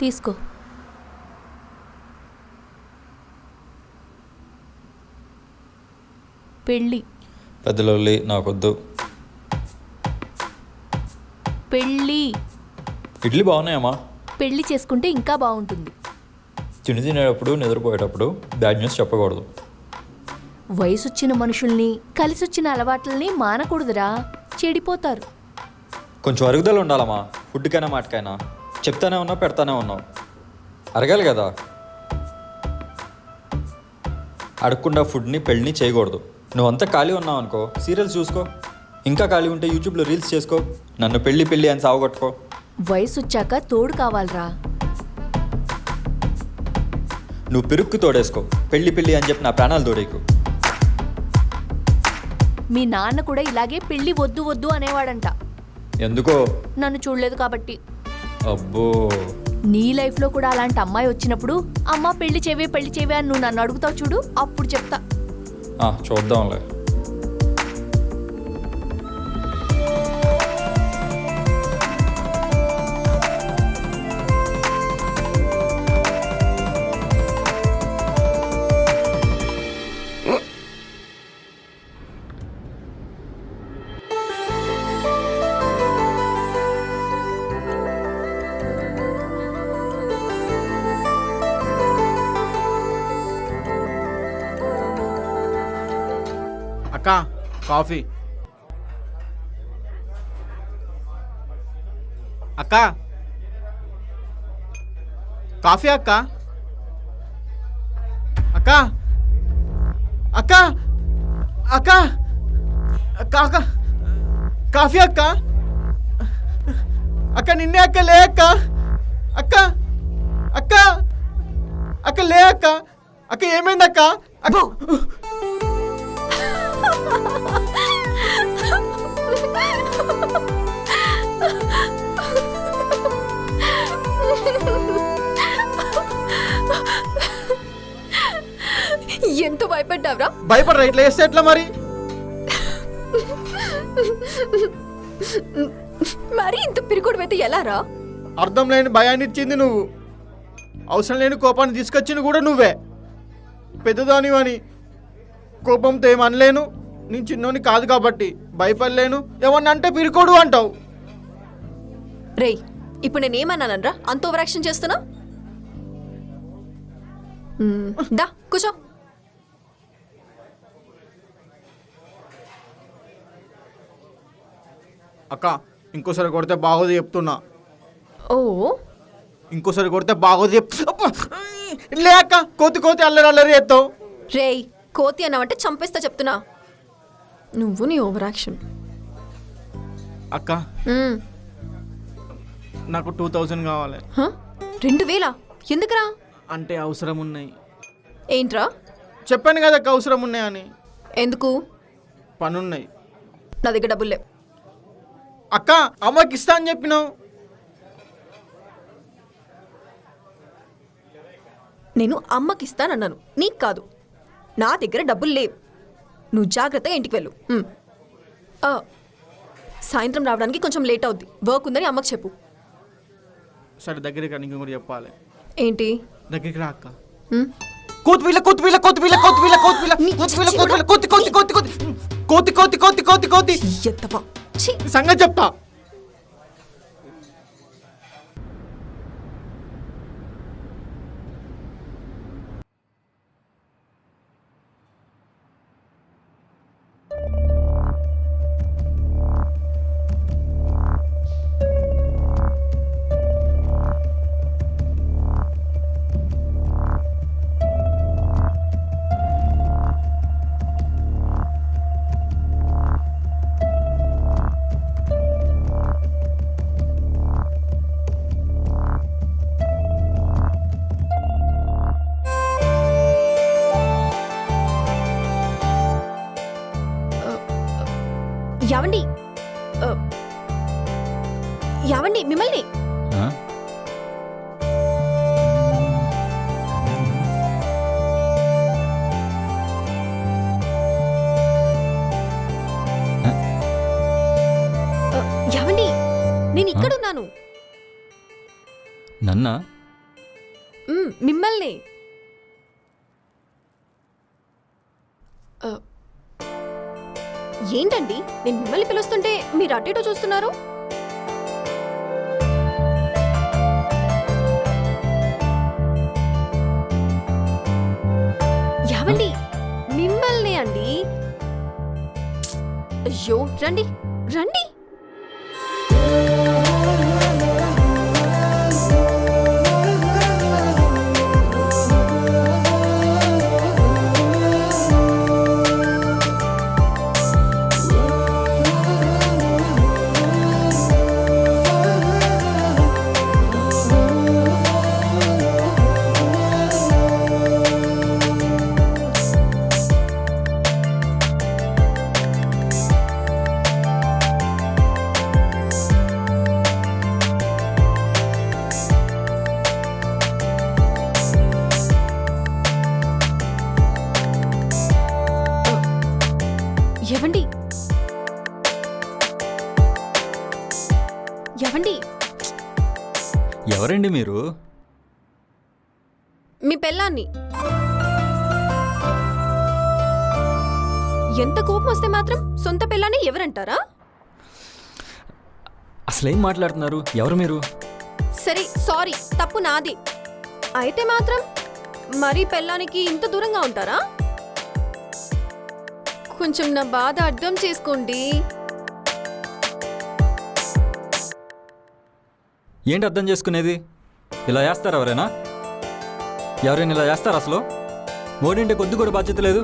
తీసుకో. పెళ్ళి. పెద్దలొల్లి నాకొద్దు. పెళ్ళి. ఇడ్లీ బాగున్నాయమ్మా. పెళ్ళి చేసుకుంటే ఇంకా బాగుంటుంది. తినేటప్పుడు నిద్రపోయేటప్పుడు బ్యాడ్ న్యూస్ చెప్పకూడదు. వయసొచ్చిన మనుషుల్ని కలిసొచ్చిన అలవాట్లని మానకూడదురా, చెడిపోతారు. కొంచెం అరుగుదల ఉండాలమ్మా, ఫుడ్కైనా మాటకైనా. చెప్తానే ఉన్నావు, పెడతానే ఉన్నావు, అరగాలి కదా. అడగకుండా ఫుడ్ని పెళ్ళిని చేయకూడదు. నువ్వంతా ఖాళీ ఉన్నావు అనుకో, సీరియల్స్ చూసుకో. ఇంకా ఖాళీ ఉంటే యూట్యూబ్లో రీల్స్ చేసుకో. నన్ను పెళ్ళి పెళ్ళి అని సావగొట్టుకో. వయసొచ్చాక తోడు కావాలరా. నువ్వు పిరుక్కు తోడేసుకో. పెళ్ళి పెళ్ళి అని చెప్పి నా ప్రాణాలు తోడేకు. మీ నాన్న కూడా ఇలాగే పెళ్ళి వద్దు వద్దు అనేవాడంట. ఎందుకో? నన్ను చూడలేదు కాబట్టి. అబ్బో, నీ లైఫ్లో కూడా అలాంటి అమ్మాయి వచ్చినప్పుడు అమ్మ పెళ్లి చేవే అని నువ్వు నన్ను అడుగుతావు చూడు, అప్పుడు చెప్తా. చూద్దాంలే. అక్క కాఫీ. అక్క కాఫీ. అక్క అక్క అక్క అక్క అక్క కాఫీ. అక్క అక్క నిన్నే అక్క, లే అక్క. అక్క అక్క అక్క లే అక్క. అక్క ఏమైంది అక్క? అక్క ఎంత భయపడ్డావురా? భయపడరా? ఇట్లా చేస్తే ఎట్లా మరి? మరి ఇంత పిరికొడు అయితే ఎలా రా? అర్థం లేని భయాన్ని ఇచ్చింది నువ్వు, అవసరం లేని కోపాన్ని తీసుకొచ్చింది కూడా నువ్వే. పెద్దదానివని కోపంతో ఏమనలేను, నేను చిన్నోని కాదు కాబట్టి భయపడలేను. ఏమన్నా అంటే పిరికోడు అంటావు. రేయ్, ఇప్పుడు నేనేమన్నానరా? అంత ఓవర్ యాక్షన్ చేస్తున్నా? దా కూర్చో. అక్క ఇంకోసారి కొడితే బాగోదు చెప్తున్నా. ఓ, ఇంకోసారి కొడితే బాగోదు లే అక్క. కోతి కోతి అల్లరి అల్లరి చేస్తావు. రేయ్, కోతి అన్నావంటే చంపేస్తా చెప్తున్నా. నువ్వు నీ ఓవర్ యాక్షన్. అక్క నాకు 2000 కావాలి. 2000? ఎందుకురా? అంటే అవసరం ఉన్నాయి. ఏంట్రా? చెప్పాను కదా అక్క, అవసరం ఉన్నాయని. ఎందుకు? పనున్నాయి. నా దగ్గర డబ్బులు లేవు. అక్క అమ్మకి ఇస్తా అని చెప్పినావు. నేను అమ్మకి ఇస్తానన్నాను, నీకు కాదు. నా దగ్గర డబ్బులు లేవు. నువ్వు జాగ్రత్తగా ఇంటికి వెళ్ళు. సాయంత్రం రావడానికి కొంచెం లేట్ అవుద్ది, వర్క్ ఉందని అమ్మకి చెప్పు. సరే, దగ్గరికి నీకు కూడా చెప్పాలి. ఏంటి? దగ్గరికి రా అక్క. కోతిపిల్ల కోతిపిల్ల కోతిపిల్ల కోతిపిల్ల కోతిపిల్ల కోతిపిల్ల కోతిపిల్ల కోతి కోతి కోతి కోతి కోతి కోతి కోతి కోతి కోతి ఎత్తవా సంగతి చెప్తా. యావండి యావండి మిమ్మల్ని. యావండి, నేను ఇక్కడున్నాను. నన్నా? మిమ్మల్ని ఏంటండి నేను మిమ్మల్ని పిలుస్తుంటే మీరు అటు ఇటు చూస్తున్నారు? యావండి మిమ్మల్ని అండి. అయ్యో రండి రండి. ఎవండి ఎవండి ఎవరండి మీరు? మీ పెళ్ళాన్ని. ఎంత కోపం వస్తే మాత్రం సొంత పెళ్ళాన్ని ఎవరంటారా? అసలేం మాట్లాడుతున్నారు? ఎవరు మీరు? సరే సారీ, తప్పు నాది. అయితే మాత్రం మరీ పెళ్ళానికి ఇంత దూరంగా ఉంటారా? కొంచెం నా బాధ అర్థం చేసుకోండి. ఏంటి అర్థం చేసుకునేది? ఇలా చేస్తారు ఎవరైనా? ఎవరైనా ఇలా చేస్తారు అసలు? మోడింటే కొద్ది కూడా బాధ్యత లేదు.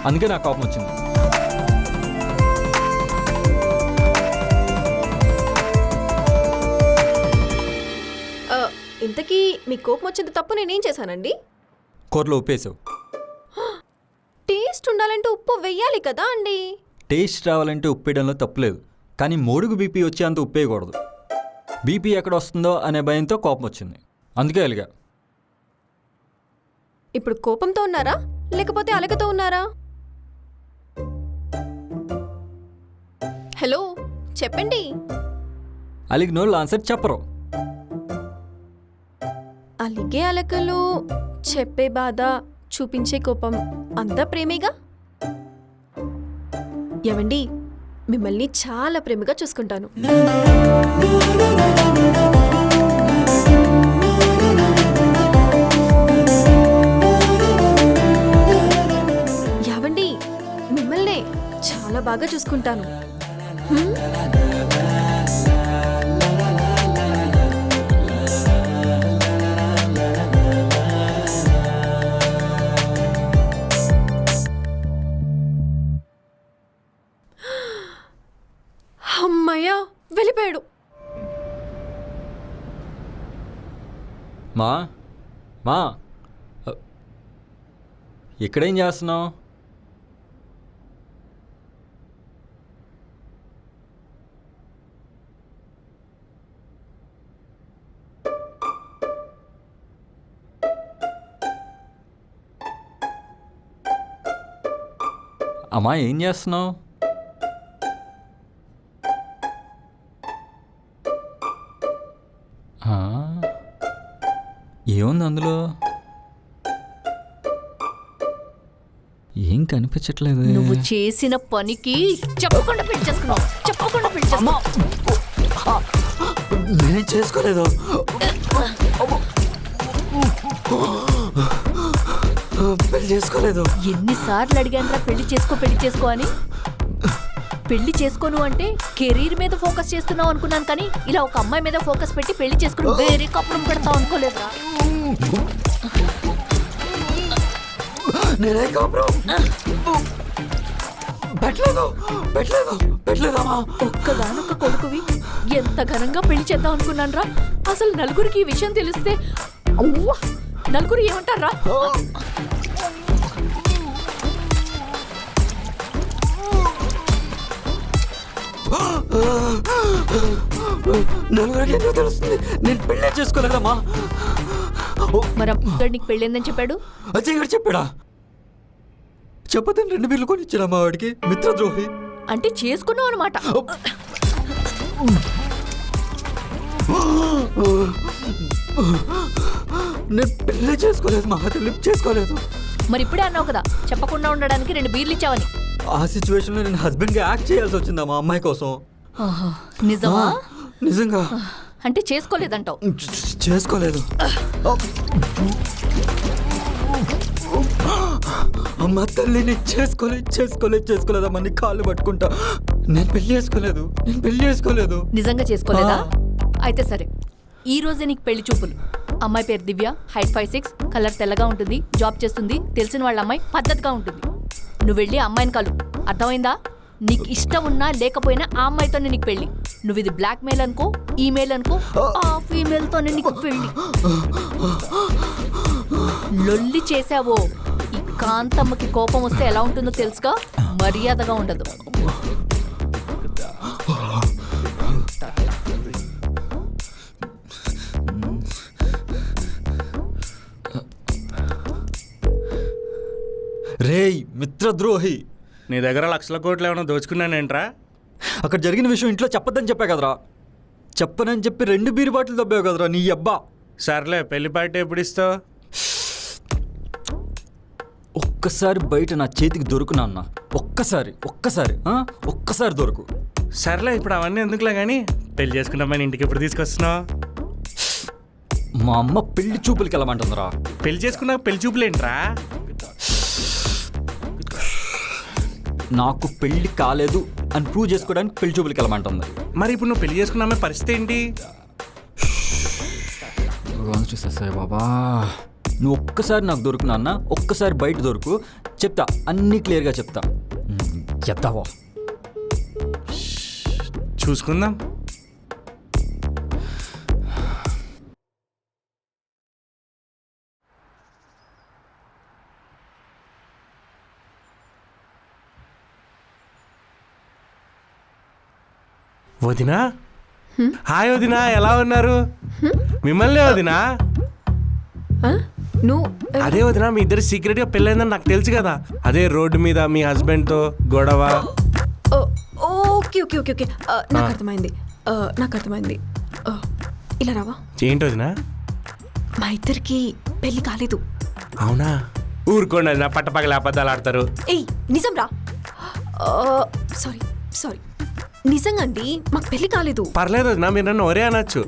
అందుకే నాకు కోపం వచ్చింది. ఇంతకీ మీ కోపం వచ్చేది తప్పు నేనేం చేశానండి? కూరలో ఉప్పేసావు. టేస్ట్ ఉండాలంటే ఉప్పు వెయ్యాలి కదా అండి. టేస్ట్ రావాలంటే ఉప్పేయడంలో తప్పులేదు, కానీ మోడుగు బీపీ వచ్చేంత ఉప్పేయకూడదు. బీపీ ఎక్కడ వస్తుందో అనే భయంతో కోపం వచ్చింది, అందుకే అలిగా. ఇప్పుడు కోపంతో ఉన్నారా లేకపోతే అలకతో ఉన్నారా? హలో చెప్పండి. అలిగినోళ్ళు ఆన్సర్ చెప్పరు. అలిగే అలకలు, చెప్పే బాధ, చూపించే కోపం అంతా ప్రేమేగా. ఏవండి మిమ్మల్ని చాలా ప్రేమగా చూసుకుంటాను. యావండి మిమ్మల్నే చాలా బాగా చూసుకుంటాను. అమ్మయ్యా వెళ్ళిపోయాడు. మా మా ఇక్కడేం చేస్తున్నావు? అమ్మా ఏం చేస్తున్నావు? ఏముంది అందులో? ఏం కనిపించట్లేదు. నువ్వు చేసిన పనికి చెప్పకుండా పెళ్లి చేసుకున్నావు. చెప్పకుండా పెళ్లి చేసుకున్నావు. నేను చేసుకోలేదు. పెళ్లి చేసుకోలేదు. ఎన్నిసార్లు అడిగానరా పెళ్లి చేసుకో అని. పెళ్లి చేసుకోను అంటే కెరీర్ మీద ఫోకస్ చేస్తున్నావు అనుకున్నాను, కానీ ఇలా ఒక అమ్మాయి మీద ఫోకస్ పెట్టి పెళ్లి చేసుకుని వేరే కప్పులు పెడతావు అనుకోలేదురా. నేనే కాపురం పెట్టలేదమ్మా. ఒక్కగానొక్క కొడుకువి ఎంత ఘనంగా పెళ్లి చేద్దాం అనుకున్నాను రా. అసలు నలుగురికి ఈ విషయం తెలిస్తే నలుగురు ఏమంటారా? నలుగురికి ఎందుకు తెలుస్తుంది? నేను పెళ్ళే చేసుకోలేదమ్మా. మరి అప్పుడు నీకు పెళ్ళిందని చెప్పాడు? అజయ్ గారు చెప్పాడా? చెప్పదని 2 బిర్లు కొని ఇచ్చాడమ్మా వాడికి. మిత్రద్రోహి అంటే చేసుకున్నావు అనమాట. నేను పెళ్ళే చేసుకోలేదు మా తల్లి, చేసుకోలేదు. మరి ఇప్పుడే అన్నావు కదా చెప్పకుండా ఉండడానికి 2 బీర్లు ఇచ్చావని. ఆ సిచ్యువేషన్లో నేను హస్బెండ్గా యాక్ట్ చేయాల్సి వచ్చిందా మా అమ్మాయి కోసం? ఆహా, నిజమా? నిజంగా అంటే చేసుకోలేదంటావు? చేసుకోలేదు. అమ్మ తల్లిని చేసుకోలేదమ్మా, నీ కాళ్ళు పట్టుకుంటా. నేను పెళ్లి చేసుకోలేదు. నిజంగా చేసుకోలేదా? అయితే సరే, ఈ రోజే నీకు పెళ్లి చూపులు. అమ్మాయి పేరు దివ్య, హైట్ 5'6", కలర్ తెల్లగా ఉంటుంది, జాబ్ చేస్తుంది, తెలిసిన వాళ్ళ అమ్మాయి, పద్ధతిగా ఉంటుంది. నువ్వు వెళ్ళి అమ్మాయిని కలు, అర్థమైందా? నీకు ఇష్టం ఉన్నా లేకపోయినా ఆ అమ్మాయితోనే నీకు పెళ్లి. నువ్వు ఇది బ్లాక్ మెయిల్ అనుకో, ఈమెయిల్ అనుకో, ఆ ఫీమేల్తోనే నీకు పెళ్లి. లొల్లి చేసావో ఈ కాంతమ్మకి కోపం వస్తే ఎలా ఉంటుందో తెలుసుగా, మర్యాదగా ఉండదు. రేయ్ మిత్రద్రోహి, నీ దగ్గర లక్షల కోట్లు ఏమైనా దోచుకున్నానేంట్రా? అక్కడ జరిగిన విషయం ఇంట్లో చెప్పొద్దని చెప్పా కదరా. చెప్పనని చెప్పి 2 బీరు బాటిల్ దబ్బావు కదరా నీ అబ్బా. సర్లే, పెళ్లి పార్టీ ఎప్పుడు ఇస్తావు? ఒక్కసారి బయట నా చేతికి దొరుకునా అన్న, ఒక్కసారి దొరుకు. సర్లే, ఇప్పుడు అవన్నీ ఎందుకులే కానీ పెళ్లి చేసుకున్నామని ఇంటికి ఎప్పుడు తీసుకొస్తున్నావు? మా అమ్మ పెళ్లి చూపులకి వెళ్ళమంటుందిరా. పెళ్లి చేసుకున్నాక పెళ్లి చూపులేంట్రా? నాకు పెళ్లి కాలేదు అని ప్రూవ్ చేసుకోవడానికి పెళ్లి చూపులకి వెళ్ళమంటుంది. మరి ఇప్పుడు నువ్వు పెళ్లి చేసుకున్నామే పరిస్థితి ఏంటి? చూసేస్తాయి బాబా. నువ్వు ఒక్కసారి నాకు దొరుకు నాన్న, ఒక్కసారి బయట దొరుకు, చెప్తా, అన్నీ క్లియర్గా చెప్తా. చెప్తావా? చూసుకుందాం. వదినా, హాయ్ వదినా, ఎలా ఉన్నారు? మిమ్మల్ని వదినా. నువ్వు అదే వదినా, మీ ఇద్దరు సీక్రెట్ గా పెళ్ళైందని నాకు తెలుసు కదా. అదే రోడ్డు మీద మీ హస్బెండ్ తో గొడవ. ఓకే ఓకే ఓకే ఓకే నాకు అర్థమైంది. ఇలా రావా? ఏంటి వదినా? మా ఇద్దరికి పెళ్లి కాలేదు. అవునా? ఊరుకోండి వదినా, పట్టపగల అబద్ధాలు ఆడతారు. ఏయ్ నిజం రా. సారీ నిజంగా అండి, మాకు పెళ్లి కాలేదు. పర్లేదు వదినా, మీరు నన్ను ఒరే అనొచ్చు.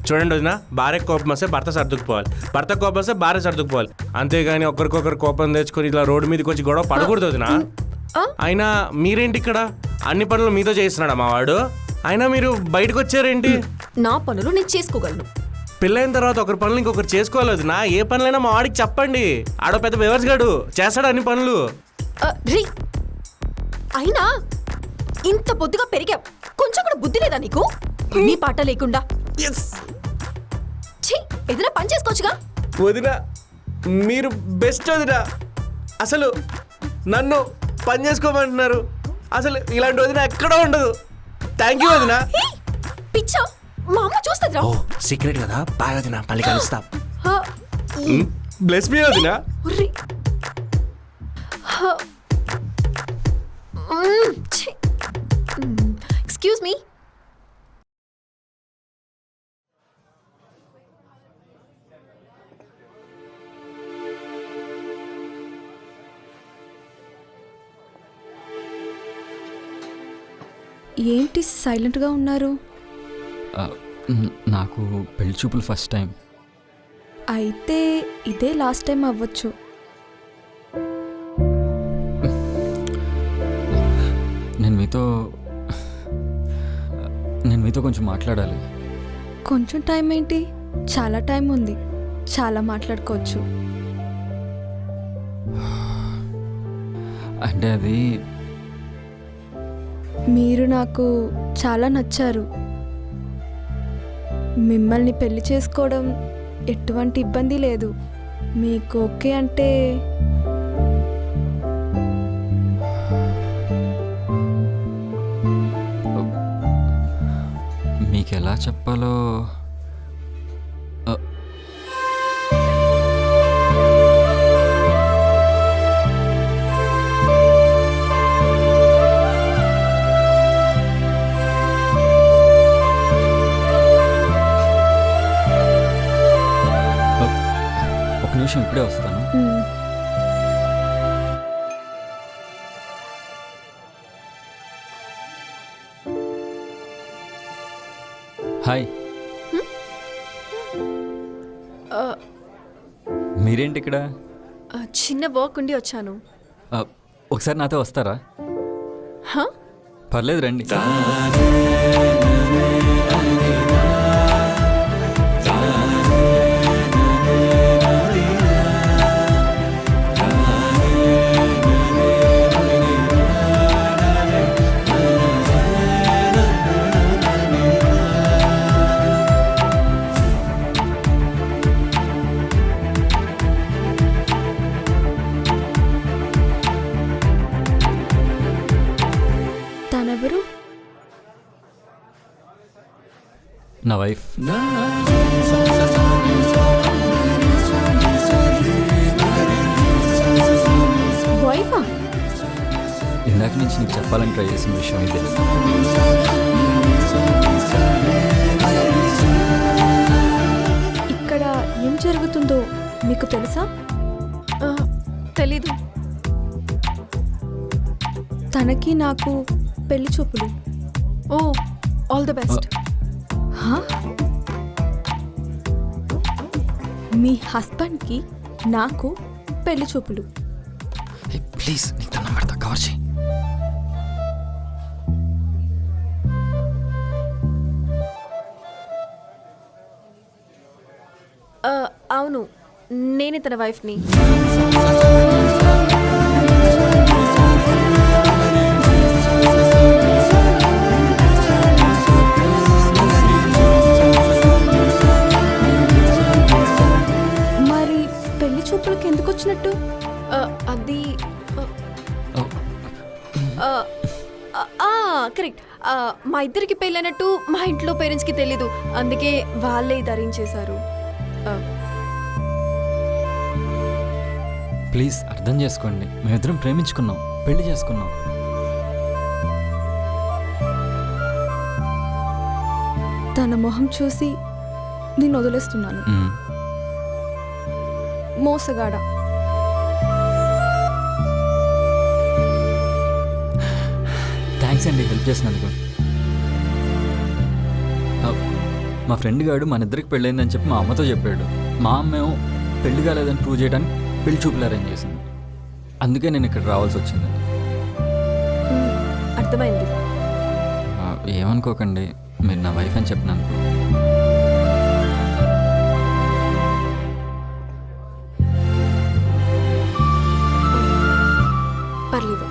చూడండి వదినా, భార్య కోపం వస్తే భర్త సర్దుకుపోవాలి, భర్త కోపం వస్తే భార్య సర్దుకుపోవాలి. అంతేగాని ఒకరికొకరు కోపం తెచ్చుకొని ఇట్లా రోడ్డు మీదకి వచ్చి గొడవ పడకూడదు వదినా. అయినా మీరేంటి ఇక్కడ? అన్ని పనులు మీతో చేస్తున్నాడా మా వాడు? అయినా మీరు బయటకు వచ్చారేంటి? నా పనులు నేను చేసుకోగలను. పెళ్ళైన తర్వాత ఒకరి పనులు ఇంకొకరు చేసుకోవాలి వదినా. ఏ పనులైనా మా వాడికి చెప్పండి, ఆడో పెద్ద వ్యవర్స్ గాడు, చేస్తాడు అన్ని పనులు. రీ అయినా ఇంత బొద్దుగా పెరిగా, కొంచెం కూడా బుద్ధి లేదా నీకు? నీ పాట లేకుండా ఏదైనా పని చేసుకోవచ్చుగా. వదినా మీరు బెస్ట్ వదినా. అసలు నన్ను పని చేసుకోమంటున్నారు. అసలు ఇలాంటి వదిన ఎక్కడా ఉండదు. థ్యాంక్ యూ వదినా. పిచ్చా, మా అమ్మ చూస్తుందిరా. ఓ సీక్రెట్ కదా, బాయ్ వదినా, మళ్ళీ కలుస్తాం. బ్లెస్ మీ వదినా. Excuse me. ఏంటి సైలెంట్గా ఉన్నారు? నాకు పెళ్లి చూపులు ఫస్ట్ టైం. అయితే ఇదే లాస్ట్ టైం అవ్వచ్చు. నేను మీతో కొంచెం మాట్లాడాలి. కొంచెం టైం ఏంటి, చాలా టైం ఉంది, చాలా మాట్లాడుకోవచ్చు. అంటే అది మీరు నాకు చాలా నచ్చారు. మిమ్మల్ని పెళ్లి చేసుకోవడం ఎటువంటి ఇబ్బంది లేదు. మీకు ఓకే అంటే మీకు ఎలా చెప్పాలో నిమిషం ఇప్పుడే వస్తాను. హాయ్. మీరేంటి ఇక్కడ? చిన్న వర్క్ ఉండి వచ్చాను. ఒకసారి నాతో వస్తారా? హా? పర్లేదు రండి. తనెవరు? నా వైఫ్. వైఫా? ఇందాక నుంచి నీకు చెప్పాలని ట్రై చేసిన విషయం ఇదే. ఇక్కడ ఏం జరుగుతుందో మీకు తెలుసా? తెలీదు. తనకి నాకు పెళ్లి చూపులు. ఓ, ఆల్ ది బెస్ట్. హా? మీ హస్బెండ్కి నాకు పెళ్లి చూపులు. ప్లీజ్ నీకు దండం పెడతా, కవర్ చేయి. అవును, నేనే తన వైఫ్ని. మరి పెళ్లి చూపులకి ఎందుకు వచ్చినట్టు? అది కరెక్ట్. మా ఇద్దరికి పెళ్ళైనట్టు మా ఇంట్లో పేరెంట్స్కి తెలీదు, అందుకే వాళ్ళే ధరించేశారు. ప్లీజ్ అర్థం చేసుకోండి, మేమిద్దరం ప్రేమించుకున్నాం, పెళ్లి చేసుకున్నాం. తన మొహం చూసి నేను వదిలేస్తున్నాను. మోసగాడ. థ్యాంక్స్ అండి హెల్ప్ చేసినందుకు. మా ఫ్రెండ్ గారు మన ఇద్దరికి పెళ్ళైందని చెప్పి మా అమ్మతో చెప్పాడు. మా అమ్మేమో పెళ్లి కాలేదని ప్రూవ్ చేయడానికి పెళ్లి చూపులు అరేంజ్ చేసింది. అందుకే నేను ఇక్కడ రావాల్సి వచ్చింది. అర్థమైంది. ఏమనుకోకండి, మీరు నా వైఫ్ అని చెప్పినందుకు. పర్లేదు.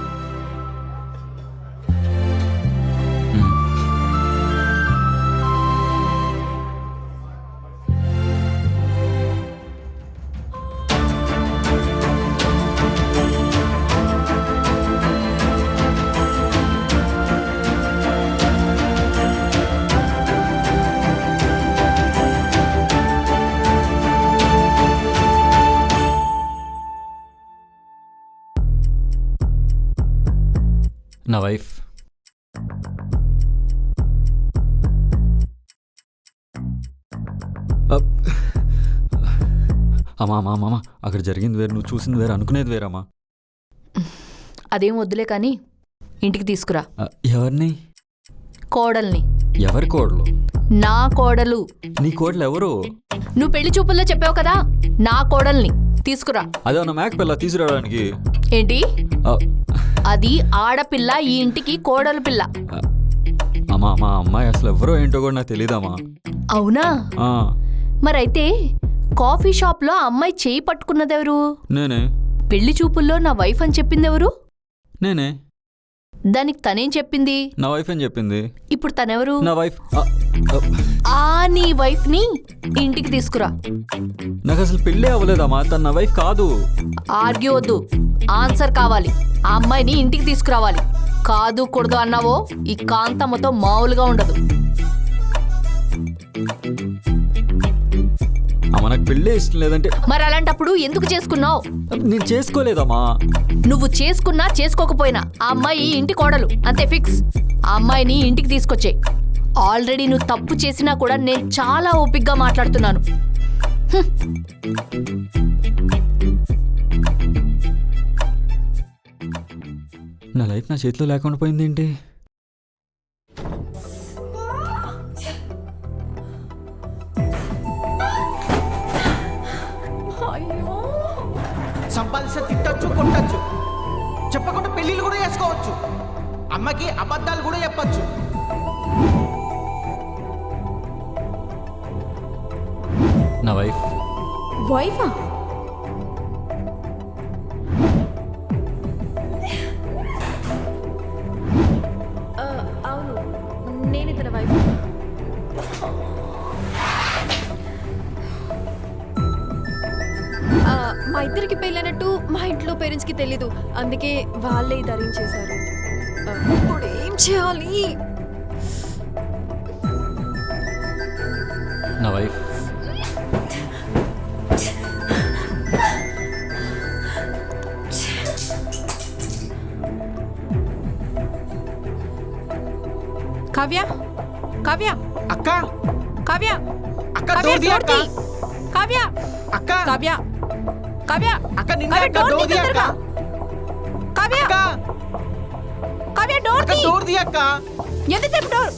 నా వైఫ్. అమ్మా అక్కడ జరిగింది వేరు, నువ్వు చూసింది వేరు, అనుకునేది వేరమ్మా. అదేం వద్దులే కానీ ఇంటికి తీసుకురా. ఎవరిని? కోడల్ని. ఎవరి కోడలు? నా కోడలు. నీ కోడలు ఎవరు? నువ్వు పెళ్లి చూపుల్లో చెప్పావు కదా, నా కోడల్ని తీసుకురా. అదే నా మేక పిల్ల తీసుకురావడానికి. ఏంటి? అది ఆడపిల్ల, ఈ ఇంటికి కోడలు పిల్ల. అమ్మా మా అమ్మాయి అసలు ఎవరో ఏంటో కూడా నాకు తెలీదమ్మా. అవునా? మరైతే కాఫీ షాప్ లో అమ్మాయి చేయి పట్టుకున్నదెవరు? నేనే. పెళ్లి చూపుల్లో నా వైఫ్ అని చెప్పిందెవరు? నేనే. దానికి తనేం చెప్పింది? నా వైఫ్ అని చెప్పింది. ఇప్పుడు తనెవరు? నా వైఫ్. నీ వైఫ్ ని ఇంటికి తీసుకురా. నాకు అసలు పెళ్ళే అవ్వలేదమ్మా, తన నా వైఫ్ కాదు. ఆర్గ్యూ వద్దు, ఆన్సర్ కావాలి. ఆ అమ్మాయిని ఇంటికి తీసుకురావాలి. కాదు కూడదు అన్నావో ఈ కాంతమ్మతో మామూలుగా ఉండదు. అమ్మ నాకు పెళ్ళే ఇష్టం లేదంటే. మరి అలాంటప్పుడు ఎందుకు చేసుకున్నావు? నేను చేసుకోలేదమ్మా. నువ్వు చేసుకున్నా చేసుకోకపోయినా ఆ అమ్మాయి ఇంటి కోడలు, అంతే ఫిక్స్. ఆ అమ్మాయిని ఇంటికి తీసుకొచ్చే. ఆల్రెడీ నువ్వు తప్పు చేసినా కూడా నేను చాలా ఓపిగ్గా మాట్లాడుతున్నాను. నా లైఫ్ నా చేతిలో లేకుండా పోయింది ఏంటి? సంపాదిస్తే తిట్టచ్చు, కొట్టచ్చు, చెప్పకుండా పెళ్ళిళ్ళు కూడా చేసుకోవచ్చు. అమ్మకి అబద్ధాలు కూడా చెప్పచ్చు. నా వైఫ్. వైఫా? అవును, నేను ఇతని వైఫ్. మా ఇద్దరికి పెళ్ళైనట్టు మా ఇంట్లో పేరెంట్స్కి తెలీదు, అందుకే వాళ్ళే ఇది అరేంజ్ చేశారు. ఇప్పుడు ఏం చేయాలి? నా వైఫ్. కావ్య, కావ్య, అక్క కావ్య, అక్క కావ్య, డోర్ తీ అక్క. డోర్ తీ. కావ్య, అక్క కావ్య, కావ్య, అక్క నిన్నే కావ్య, అక్క, డోర్ డోర్ తీ తీ అక్క. తొందరగా. కావ్య, అక్క కావ్య, డోర్ అక్క తీ. డోర్ తీ అక్క. ఎంతసేపు డోర్?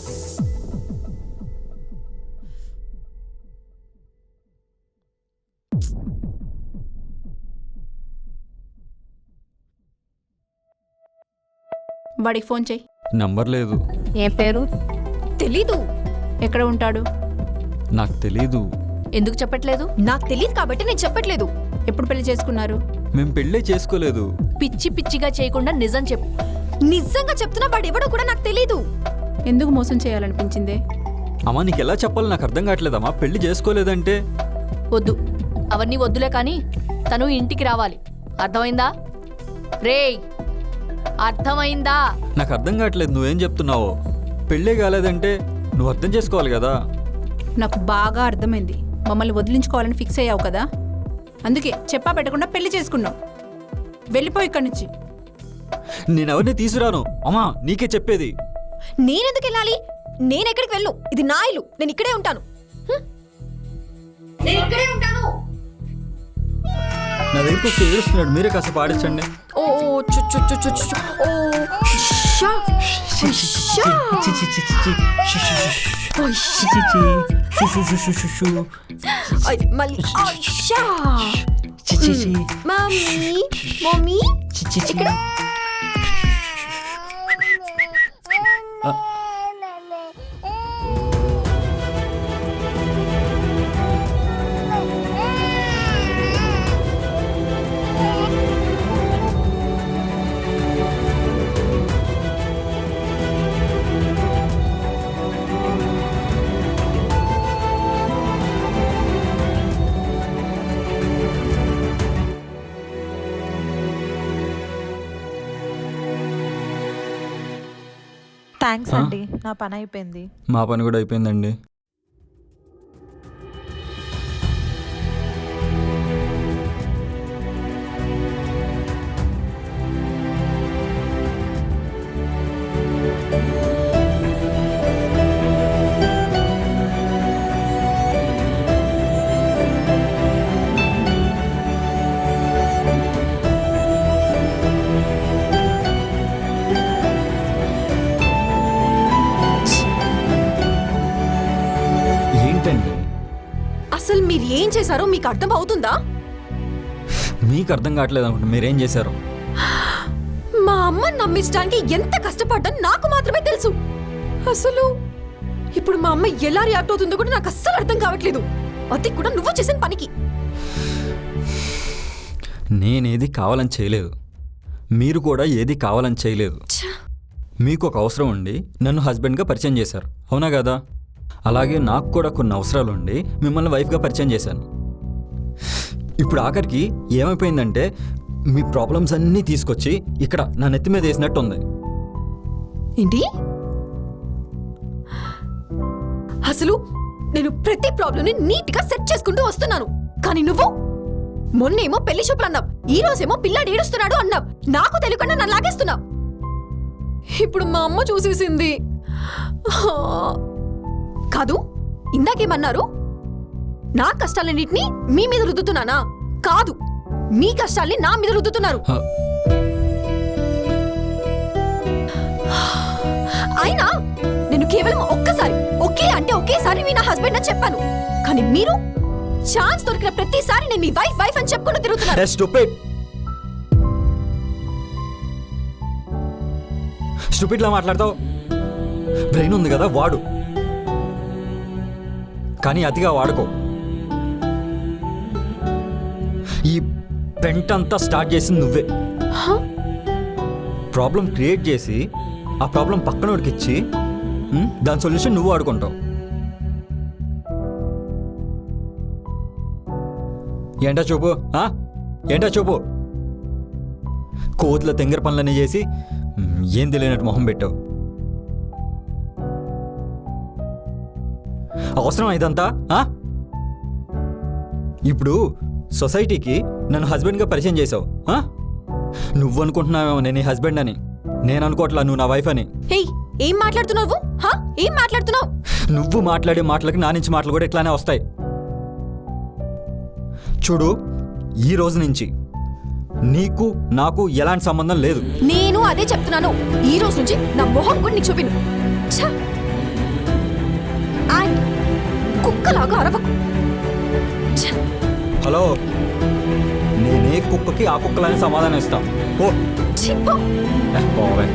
వాడికి ఫోన్ చేయి. నంబర్ లేదు. ఏ పేరు? తెలీదు. ఎక్కడ ఉంటాడు? నాకు తెలీదు. ఎందుకు చెప్పట్లేదు? నాకు తెలియదు కాబట్టి నేను చెప్పట్లేదు. ఎప్పుడు పెళ్లి చేసుకున్నారు? మేము పెళ్ళే చేసుకోలేదు. పిచ్చి పిచ్చిగా చేయకుండా నిజం చెప్పు. నిజంగా చెప్తున్నా, వాడు ఎవడో కూడా నాకు తెలీదు. ఎందుకు మోసం చేయాలనిపించిందే? అమ్మా నీకు ఎలా చెప్పాలో నాకు అర్థం కావట్లేదమ్మా. పెళ్లి చేసుకోలేదంటే వద్దు, అవన్నీ వద్దులే కానీ తను ఇంటికి రావాలి. అర్థమైందా? రేయ్, అర్థమైందా? నాకు అర్థం కావట్లేదు నువ్వేం చెప్తున్నావో. పెళ్ళే కాలేదంటే నువ్వు అర్థం చేసుకోవాలి కదా. నాకు బాగా అర్థమైంది. మమ్మల్ని వదిలించుకోవాలని ఫిక్స్ అయ్యావు కదా, అందుకే చెప్పా పెట్టకుండా పెళ్లి చేసుకున్నావు. వెళ్ళిపో ఇక్కడి నుంచి. నేను ఎవరిని తీసుకురాను అమ్మా, నీకే చెప్పేది. నేనెందుకు వెళ్ళాలి? నేను ఎక్కడికి వెళ్ళు, ఇది నా ఇల్లు, నేను ఇక్కడే ఉంటాను. నేను ఇక్కడే ఉంటాను. నా దగ్గరికి వస్తే ఏడుస్తున్నాడు, మీరే కాస్త పాడించండి. ఓ చు చు చు చు చు. ఓ షా షా. ఓయ్, మళ్ళీ షా. మమ్మీ, మమ్మీ ఇక్కడ. థ్యాంక్స్ అండి, నా పని అయిపోయింది. మా పని కూడా అయిపోయిందండి. ఏంటండి అసలు మీరు ఏం చేశారో మీకు అర్థం అవుతుందా? మీకు అర్థం కావట్లేదు అనుకుంటా. మీరేం చేశారు? మా అమ్మని నమ్మించడానికి ఎంత కష్టపడ్డా నాకు మాత్రమే తెలుసు. అసలు ఇప్పుడు మా అమ్మ ఎలా రియాక్ట్ అవుతుందో కూడా నాకు అస్సలు అర్థం కావట్లేదు. అది కూడా నువ్వు చేసిన పనికి. నేనేది కావాలని చేయలేదు, మీరు కూడా ఏది కావాలని చేయలేదు. మీకు ఒక అవసరం ఉండి నన్ను హస్బెండ్గా పరిచయం చేశారు, అవునా కదా? అలాగే నాకు కూడా కొన్ని అవసరాలు ఉండి మిమ్మల్ని వైఫ్గా పరిచయం చేశాను. ఇప్పుడు ఆఖరికి ఏమైపోయిందంటే మీ ప్రాబ్లమ్స్ అన్నీ తీసుకొచ్చి ఇక్కడ నా నెత్తి మీద వేసినట్టు ఉంది. ఏంటి? అసలు నేను ప్రతి ప్రాబ్లమ్ని నీట్గా సెట్ చేసుకుంటూ వస్తున్నాను, కానీ నువ్వు మొన్నేమో పెళ్లి చూపులు అన్నావు, ఈ రోజేమో పిల్లాడు ఏడుస్తున్నాడు అన్నావు. నాకు తెలియకుండా నన్ను లాగేస్తున్నావు. ఇప్పుడు మా అమ్మ చూసేసింది. కాదు, ఇందాకేమన్నారు? నా కష్టాలన్నింటినీ మీ మీద రుద్దుతున్నానా? కాదు, మీ కష్టాల్ని నా మీద రుద్దుతున్నారు. అయినా నేను కేవలం ఒక్కసారి ఒకే అంటే ఒకేసారి మీ నా హస్బెండ్ అని చెప్పాను. కానీ మీరు ఛాన్స్ దొరికిన ప్రతిసారి నేను మీ వైఫ్ వైఫ్ అని చెప్పుకుంటూ తిరుగుతున్నారు. స్టూపిడ్లా మాట్లాడతావు. బ్రెయిన్ ఉంది కదా వాడు, కానీ అతిగా వాడుకో. ఈ పెంటంతా స్టార్ట్ చేసింది నువ్వే. ప్రాబ్లం క్రియేట్ చేసి ఆ ప్రాబ్లం పక్కనోడికి ఇచ్చి దాని సొల్యూషన్ నువ్వు వాడుకుంటావు. ఏంటా చూపు, ఏంటా చూపు. కోతుల తెంగర పనులన్నీ చేసి ఏం తెలియనట్టు మొహం పెట్టావు. అవసరం ఇదంతా? ఇప్పుడు సొసైటీకి నన్ను హస్బెండ్గా పరిచయం చేసావు. నువ్వు అనుకుంటున్నావేమో నేను నీ హస్బెండ్ అని. నేను అనుకోవట్లా నువ్వు నా వైఫ్ అని. ఏం మాట్లాడుతున్నావు? ఏం మాట్లాడుతున్నావు? నువ్వు మాట్లాడే మాటలకి నా నుంచి మాటలు కూడా ఇట్లానే వస్తాయి. చూడు, ఈ రోజు నుంచి నీకు నాకు ఎలాంటి సంబంధం లేదు. నేను అదే చెప్తున్నాను. ఈ రోజు నుంచి నా మొహం కూడా నీకు చూపిను. కుక్కలాగా అరవకు. హలో, నేనే కుక్కకి ఆ కుక్కలని సమాధానం ఇస్తాం. ఓ చిప్పో. పోవే.